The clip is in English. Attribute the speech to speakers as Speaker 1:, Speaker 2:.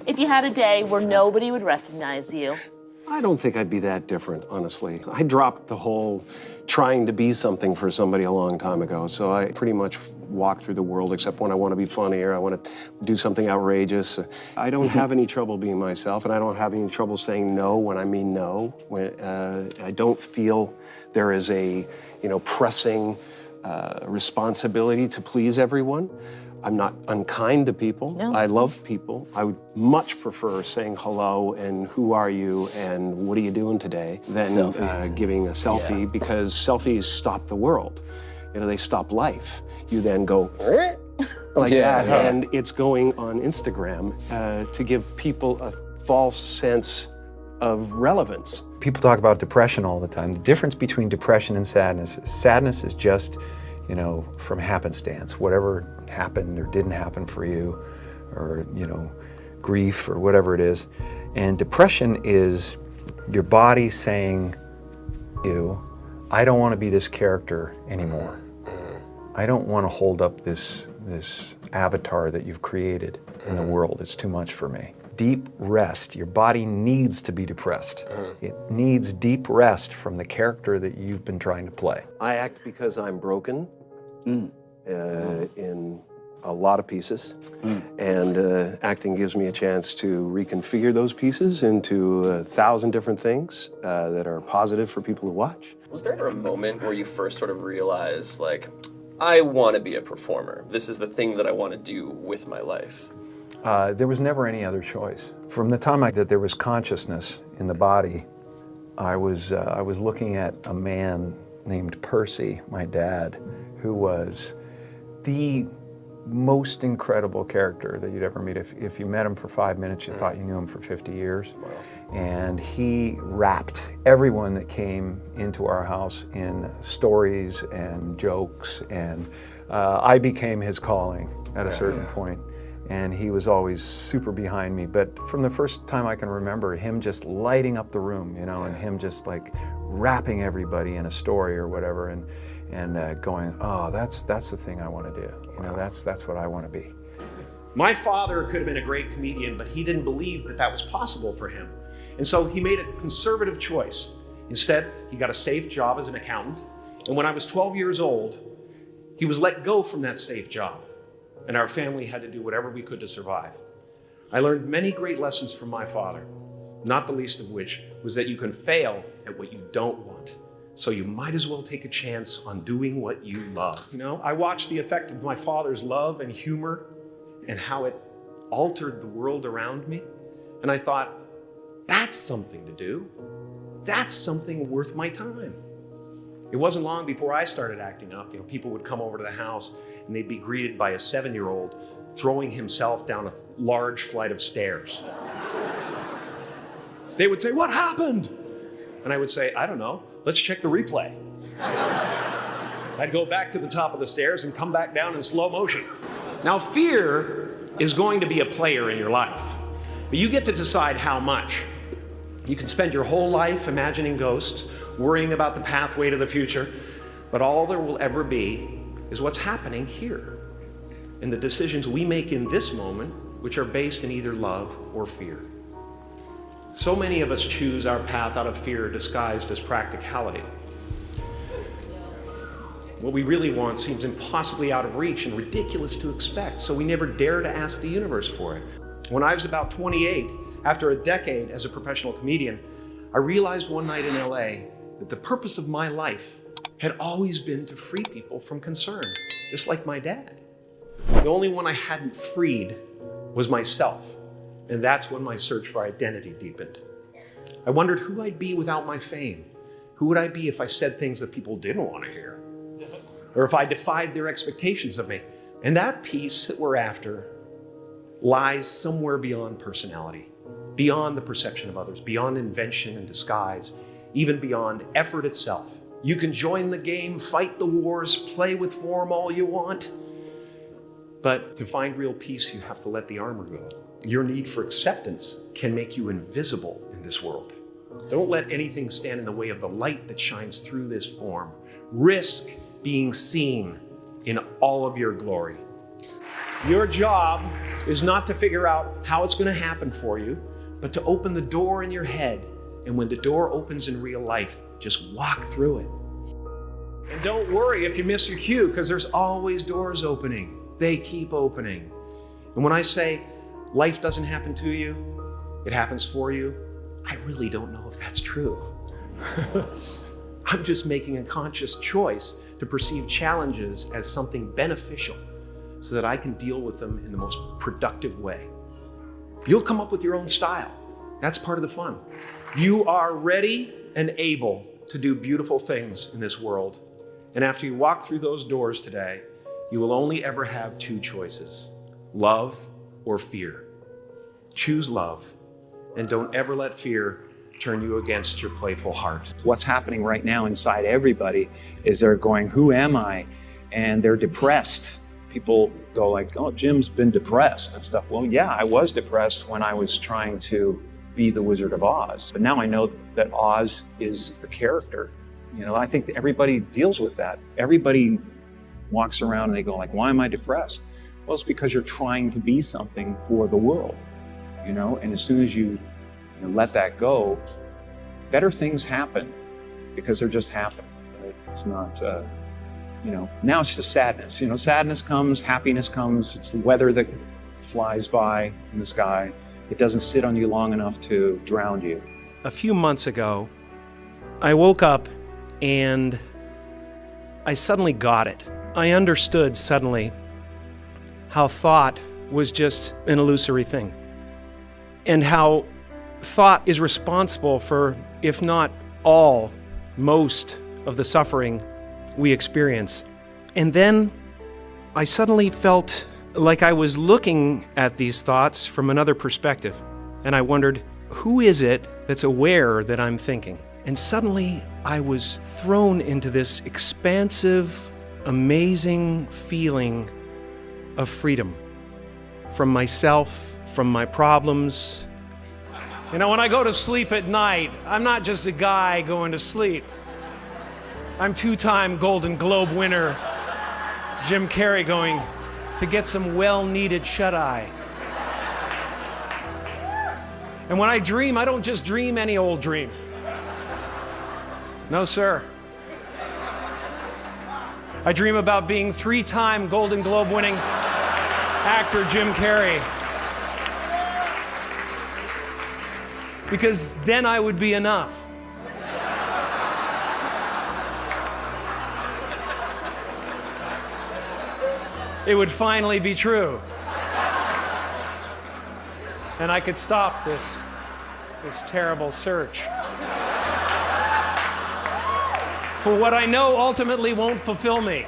Speaker 1: If you had a day where nobody would recognize you?
Speaker 2: I don't think I'd be that different, honestly. I dropped the whole trying to be something for somebody a long time ago, so I pretty much walk through the world except when I want to be funny or I want to do something outrageous. I don't have any trouble being myself, and I don't have any trouble saying no when I mean no. I don't feel there is a, pressing responsibility to please everyone. I'm not unkind to people.
Speaker 1: No.
Speaker 2: I love people. I would much prefer saying hello and who are you and what are you doing today than giving a selfie, because selfies stop the world. They stop life. You then go like that, and it's going on Instagram to give people a false sense of relevance.
Speaker 3: People talk about depression all the time. The difference between depression and sadness is just, from happenstance. Whatever happened or didn't happen for you, or, grief or whatever it is. And depression is your body saying, I don't want to be this character anymore. I don't want to hold up this avatar that you've created in the world. It's too much for me. Deep rest. Your body needs to be depressed. It needs deep rest from the character that you've been trying to play.
Speaker 2: I act because I'm broken in a lot of pieces, and acting gives me a chance to reconfigure those pieces into 1,000 different things that are positive for people to watch.
Speaker 4: Was there ever a moment where you first sort of realized, like, I want to be a performer. This is the thing that I want to do with my life?
Speaker 3: There was never any other choice. From the time that there was consciousness in the body, I was looking at a man named Percy, my dad, who was the most incredible character that you'd ever meet. If you met him for 5 minutes, you thought you knew him for 50 years.
Speaker 4: Wow.
Speaker 3: And he wrapped everyone that came into our house in stories and jokes, and I became his calling at a certain point. And he was always super behind me. But from the first time I can remember, him just lighting up the room, and him just like wrapping everybody in a story or whatever, and going, oh, that's the thing I want to do. That's what I want to be.
Speaker 5: My father could have been a great comedian, but he didn't believe that was possible for him. And so he made a conservative choice. Instead, he got a safe job as an accountant. And when I was 12 years old, he was let go from that safe job. And our family had to do whatever we could to survive. I learned many great lessons from my father, not the least of which was that you can fail at what you don't want. So you might as well take a chance on doing what you love. I watched the effect of my father's love and humor and how it altered the world around me. And I thought, that's something to do. That's something worth my time. It wasn't long before I started acting up. People would come over to the house and they'd be greeted by a 7-year-old throwing himself down a large flight of stairs. They would say, "What happened?" And I would say, "I don't know. Let's check the replay." I'd go back to the top of the stairs and come back down in slow motion. Now, fear is going to be a player in your life, but you get to decide how much. You can spend your whole life imagining ghosts, worrying about the pathway to the future, but all there will ever be is what's happening here, and the decisions we make in this moment, which are based in either love or fear. So many of us choose our path out of fear disguised as practicality. What we really want seems impossibly out of reach and ridiculous to expect, so we never dare to ask the universe for it. When I was about 28, after a decade as a professional comedian, I realized one night in LA that the purpose of my life had always been to free people from concern, just like my dad. The only one I hadn't freed was myself, and that's when my search for identity deepened. I wondered who I'd be without my fame. Who would I be if I said things that people didn't want to hear? Or if I defied their expectations of me? And that peace that we're after lies somewhere beyond personality, beyond the perception of others, beyond invention and disguise, even beyond effort itself. You can join the game, fight the wars, play with form all you want. But to find real peace, you have to let the armor go. Your need for acceptance can make you invisible in this world. Don't let anything stand in the way of the light that shines through this form. Risk being seen in all of your glory. Your job is not to figure out how it's going to happen for you, but to open the door in your head. And when the door opens in real life, just walk through it. And don't worry if you miss your cue, because there's always doors opening. They keep opening. And when I say life doesn't happen to you, it happens for you, I really don't know if that's true. I'm just making a conscious choice to perceive challenges as something beneficial so that I can deal with them in the most productive way. You'll come up with your own style. That's part of the fun. You are ready and able to do beautiful things in this world. And after you walk through those doors today, you will only ever have two choices: love or fear. Choose love, and don't ever let fear turn you against your playful heart.
Speaker 6: What's happening right now inside everybody is they're going, who am I? And they're depressed. People go like, oh, Jim's been depressed and stuff. Well, yeah, I was depressed when I was trying to be the Wizard of Oz. But now I know that Oz is a character. You know, I think everybody deals with that. Everybody walks around and they go like, why am I depressed? Well, it's because you're trying to be something for the world, you know? And as soon as you let that go, better things happen because they're just happening. Right? It's not, now it's just sadness. You know, sadness comes, happiness comes. It's the weather that flies by in the sky. It doesn't sit on you long enough to drown you.
Speaker 5: A few months ago, I woke up and I suddenly got it. I understood suddenly how thought was just an illusory thing, and how thought is responsible for, if not all, most of the suffering we experience. And then I suddenly felt like I was looking at these thoughts from another perspective. And I wondered, who is it that's aware that I'm thinking? And suddenly I was thrown into this expansive, amazing feeling of freedom from myself, from my problems. You know, when I go to sleep at night, I'm not just a guy going to sleep. I'm two-time Golden Globe winner Jim Carey going to get some well-needed shut-eye. And when I dream, I don't just dream any old dream. No, sir. I dream about being three-time Golden Globe winning actor Jim Carey. Because then I would be enough. It would finally be true. And I could stop this terrible search for what I know ultimately won't fulfill me.